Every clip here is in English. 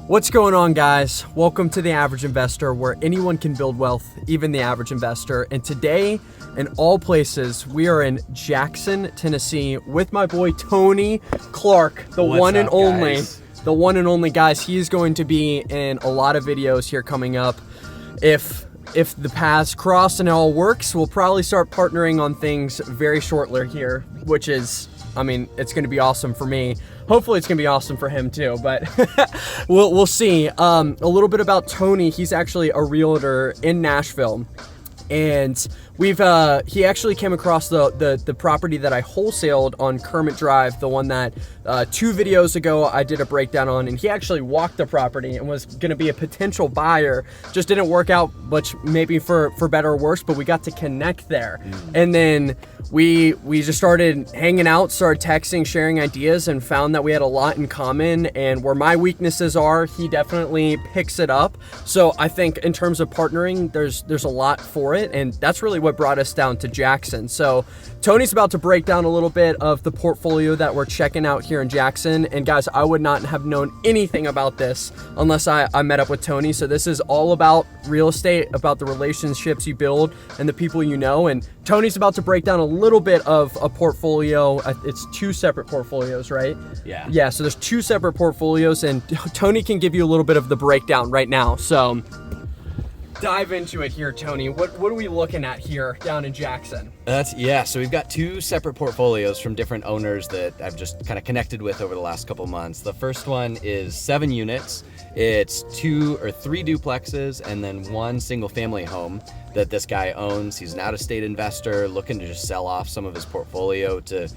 What's going on, guys? Welcome to The Average Investor, where anyone can build wealth, even the average investor. And today, in all places, we are in Jackson, Tennessee with my boy Tony Clark, the one and only, guys. He's going to be in a lot of videos here coming up. If the paths cross and it all works, we'll probably start partnering on things very shortly here, which is, I mean, it's going to be awesome for me. Hopefully it's going to be awesome for him too, but we'll see. A little bit about Tony. He's actually a realtor in Nashville, and he actually came across the property that I wholesaled on Kermit Drive, the one that 2 videos ago I did a breakdown on, and he actually walked the property and was going to be a potential buyer. Just didn't work out much, maybe for better or worse, but we got to connect there. And then we just started hanging out, started texting, sharing ideas, and found that we had a lot in common, and where my weaknesses are, he definitely picks it up. So I think in terms of partnering, there's a lot for it, and that's really what brought us down to Jackson. So Tony's about to break down a little bit of the portfolio that we're checking out here in Jackson. And guys, I would not have known anything about this unless I met up with Tony. So this is all about real estate, about the relationships you build and the people you know. And Tony's about to break down a little bit of a portfolio. It's 2 separate portfolios, right? Yeah, so there's 2 separate portfolios, and Tony can give you a little bit of the breakdown right now. So dive into it here, Tony. What are we looking at here down in Jackson? So we've got 2 separate portfolios from different owners that I've just kind of connected with over the last couple months. The first one is 7 units. It's 2 or 3 duplexes and then 1 single family home that this guy owns. He's an out-of-state investor looking to just sell off some of his portfolio to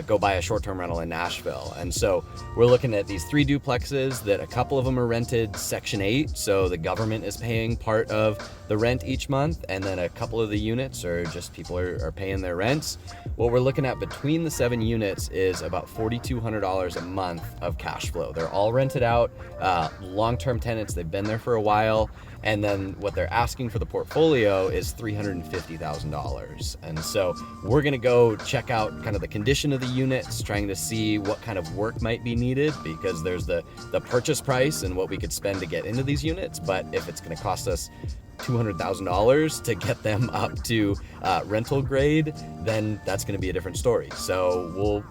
go buy a short-term rental in Nashville. And so we're looking at these 3 duplexes that a couple of them are rented Section 8, so the government is paying part of the rent each month, and then a couple of the units are just people are paying their rents. What we're looking at between the 7 units is about $4,200 a month of cash flow. They're all rented out, long-term tenants, they've been there for a while. And then what they're asking for the portfolio is $350,000. And so we're gonna go check out kind of the condition of the units, trying to see what kind of work might be needed, because there's the purchase price and what we could spend to get into these units. But if it's gonna cost us $200,000 to get them up to rental grade, then that's gonna be a different story. So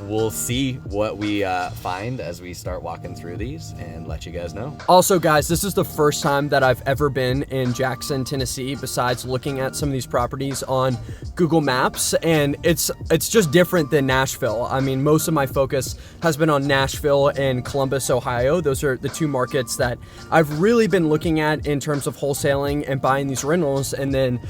we'll see what we find as we start walking through these and let you guys know. Also, guys, this is the first time that I've ever been in Jackson, Tennessee, besides looking at some of these properties on Google Maps, and it's just different than Nashville. I mean, most of my focus has been on Nashville and Columbus, Ohio. Those are the 2 markets that I've really been looking at in terms of wholesaling and buying these rentals. And then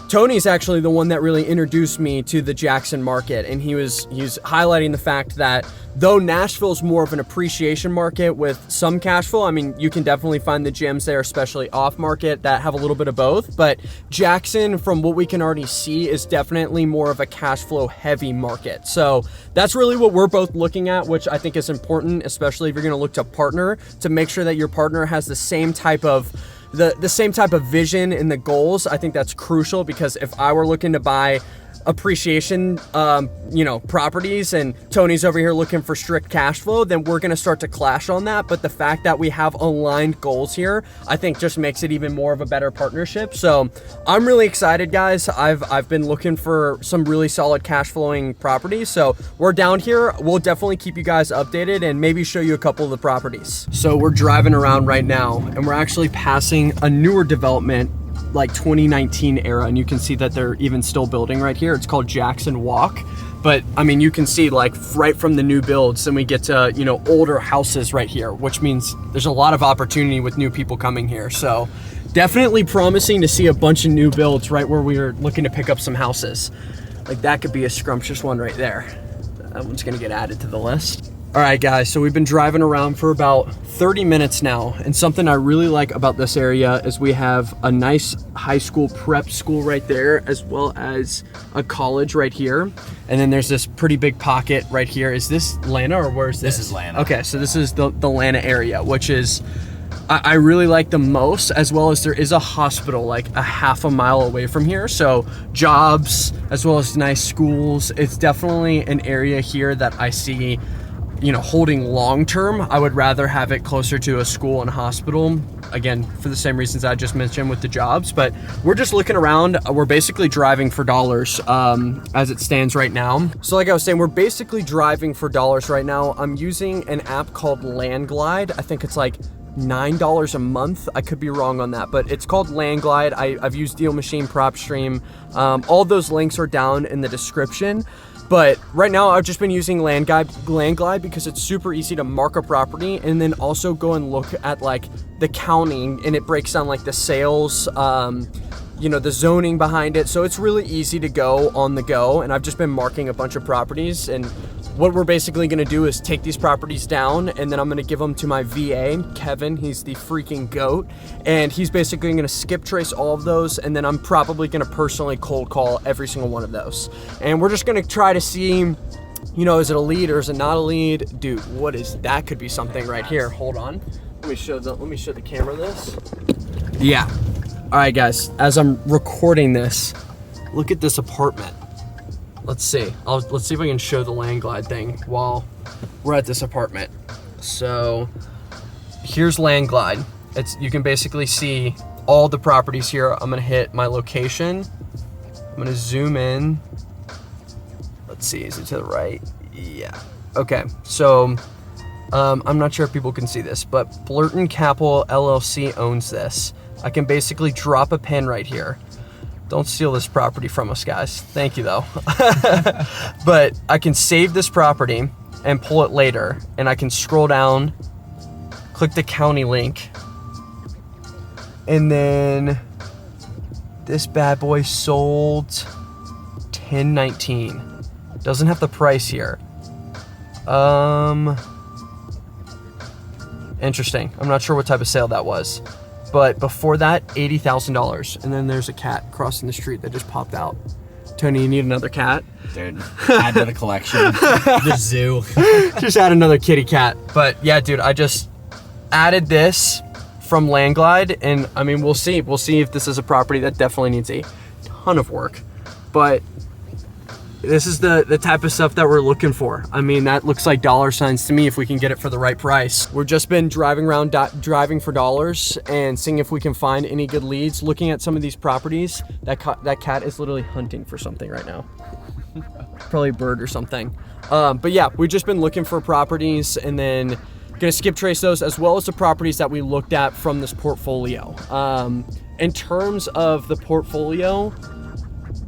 Tony's actually the one that really introduced me to the Jackson market, and he was highlighting the fact that though Nashville's more of an appreciation market with some cash flow, I mean, you can definitely find the gems there, especially off market, that have a little bit of both, but Jackson, from what we can already see, is definitely more of a cash flow heavy market. So that's really what we're both looking at, which I think is important, especially if you're going to look to partner, to make sure that your partner has the same type of vision and the goals. I think that's crucial, because if I were looking to buy appreciation, properties, and Tony's over here looking for strict cash flow, then we're going to start to clash on that. But the fact that we have aligned goals here, I think just makes it even more of a better partnership. So I'm really excited, guys. I've been looking for some really solid cash flowing properties. So we're down here. We'll definitely keep you guys updated and maybe show you a couple of the properties. So we're driving around right now, and we're actually passing a newer development, like 2019 era, and you can see that they're even still building right here. It's called Jackson Walk, but I mean, you can see like right from the new builds, and we get to older houses right here, which means there's a lot of opportunity with new people coming here. So definitely promising to see a bunch of new builds right where we are looking to pick up some houses. Like that could be a scrumptious one right there. That one's gonna get added to the list. All right, guys, so we've been driving around for about 30 minutes now, and something I really like about this area is we have a nice high school prep school right there, as well as a college right here. And then there's this pretty big pocket right here. Is this Lana, or where is this? This is Lana. Okay, so this is the Lana area, which is I really like the most, as well as there is a hospital like a half a mile away from here. So jobs, as well as nice schools. It's definitely an area here that I see holding long term. I would rather have it closer to a school and hospital, again, for the same reasons I just mentioned with the jobs. But we're just looking around. We're basically driving for dollars as it stands right now. So like I was saying, we're basically driving for dollars right now. I'm using an app called Landglide. I think it's like $9 a month. I could be wrong on that, but it's called Landglide. I've used Deal Machine, PropStream. All those links are down in the description. But right now I've just been using Landglide because it's super easy to mark a property and then also go and look at like the counting, and it breaks down like the sales, the zoning behind it. So it's really easy to go on the go. And I've just been marking a bunch of properties, and what we're basically gonna do is take these properties down, and then I'm gonna give them to my VA, Kevin. He's the freaking GOAT. And he's basically gonna skip trace all of those, and then I'm probably gonna personally cold call every single one of those. And we're just gonna try to see, is it a lead or is it not a lead? Dude, what is that? Could be something right here. Hold on. Let me show the camera this. Yeah. All right, guys, as I'm recording this, look at this apartment. Let's see. Let's see if I can show the Landglide thing while we're at this apartment. So here's Landglide. You can basically see all the properties here. I'm gonna hit my location. I'm gonna zoom in. Let's see, is it to the right? Yeah. Okay, so I'm not sure if people can see this, but Blurton Capital LLC owns this. I can basically drop a pin right here. Don't steal this property from us, guys. Thank you, though. But I can save this property and pull it later, and I can scroll down, click the county link, and then this bad boy sold 1019. Doesn't have the price here. Interesting. I'm not sure what type of sale that was. But before that, $80,000. And then there's a cat crossing the street that just popped out. Tony, you need another cat? Dude, add to the collection. The zoo. Just add another kitty cat. But yeah, dude, I just added this from Landglide. And I mean, we'll see. We'll see if this is a property that definitely needs a ton of work. But this is the type of stuff that we're looking for. I mean, that looks like dollar signs to me if we can get it for the right price. We've just been driving around, driving for dollars and seeing if we can find any good leads. Looking at some of these properties, that cat is literally hunting for something right now. Probably a bird or something. But yeah, we've just been looking for properties and then gonna skip trace those, as well as the properties that we looked at from this portfolio. In terms of the portfolio,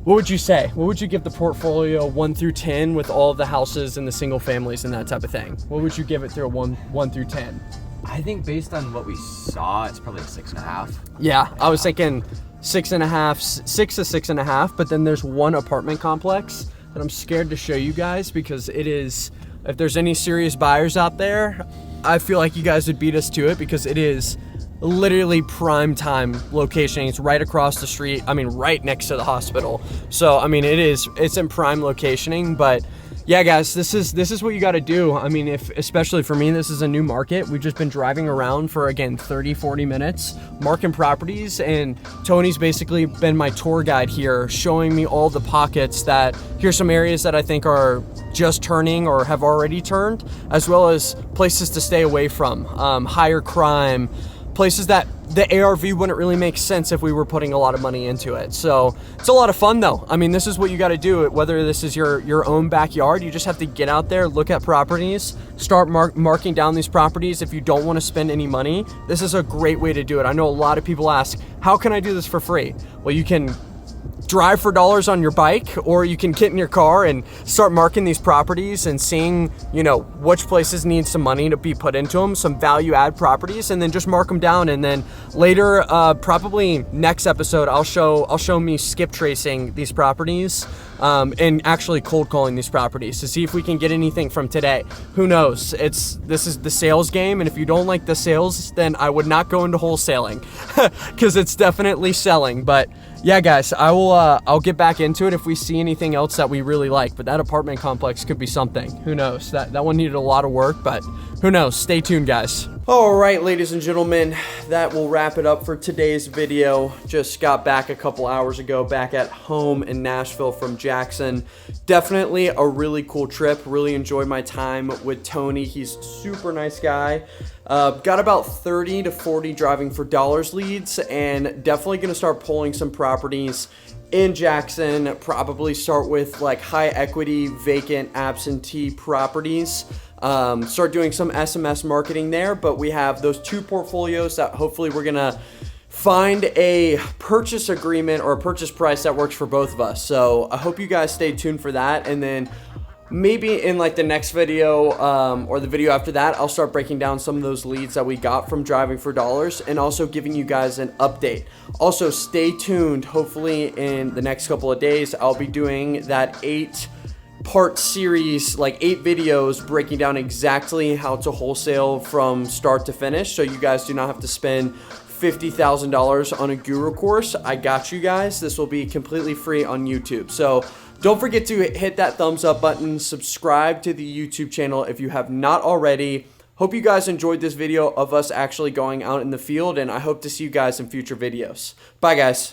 what would you say? What would you give the portfolio 1 through 10 with all of the houses and the single families and that type of thing? What would you give it through a 1 through 10? I think based on what we saw, it's probably a 6.5. Yeah, I was thinking 6.5, 6 to 6.5, but then there's one apartment complex that I'm scared to show you guys because it is, if there's any serious buyers out there, I feel like you guys would beat us to it because it is literally prime time location. It's right across the street. I mean, right next to the hospital. So, I mean, it's in prime locationing, but yeah, guys, this is what you got to do. I mean, especially for me, this is a new market. We've just been driving around for, again, 30, 40 minutes, marking properties, and Tony's basically been my tour guide here, showing me all the pockets that, here's some areas that I think are just turning or have already turned, as well as places to stay away from, higher crime, places that the ARV wouldn't really make sense if we were putting a lot of money into it. So it's a lot of fun though. I mean, this is what you got to do. Whether this is your own backyard, you just have to get out there, look at properties, start marking down these properties. If you don't want to spend any money, this is a great way to do it. I know a lot of people ask, how can I do this for free? Well, you can drive for dollars on your bike, or you can get in your car and start marking these properties and seeing, which places need some money to be put into them, some value add properties, and then just mark them down. And then later, probably next episode, I'll show me skip tracing these properties and actually cold calling these properties to see if we can get anything from today. Who knows? This is the sales game, and if you don't like the sales, then I would not go into wholesaling because it's definitely selling. But yeah, guys, I'll get back into it if we see anything else that we really like. But that apartment complex could be something. Who knows? That one needed a lot of work, but Who knows? Stay tuned, guys. All right, ladies and gentlemen, that will wrap it up for today's video. Just got back a couple hours ago, back at home in Nashville from Jackson. Definitely a really cool trip. Really enjoyed my time with Tony. He's a super nice guy. Got about 30 to 40 driving for dollars leads, and definitely going to start pulling some properties in Jackson. Probably start with like high equity, vacant, absentee properties. Start doing some SMS marketing there, but we have those 2 portfolios that hopefully we're gonna find a purchase agreement or a purchase price that works for both of us. So I hope you guys stay tuned for that, and then maybe in like the next video or the video after that, I'll start breaking down some of those leads that we got from driving for dollars and also giving you guys an update. Also, stay tuned. Hopefully in the next couple of days, I'll be doing that 8-part series, like 8 videos breaking down exactly how to wholesale from start to finish, so you guys do not have to spend $50,000 on a guru course. I got you guys. This will be completely free on YouTube. So don't forget to hit that thumbs up button, subscribe to the YouTube channel if you have not already. Hope you guys enjoyed this video of us actually going out in the field, and I hope to see you guys in future videos. Bye, guys.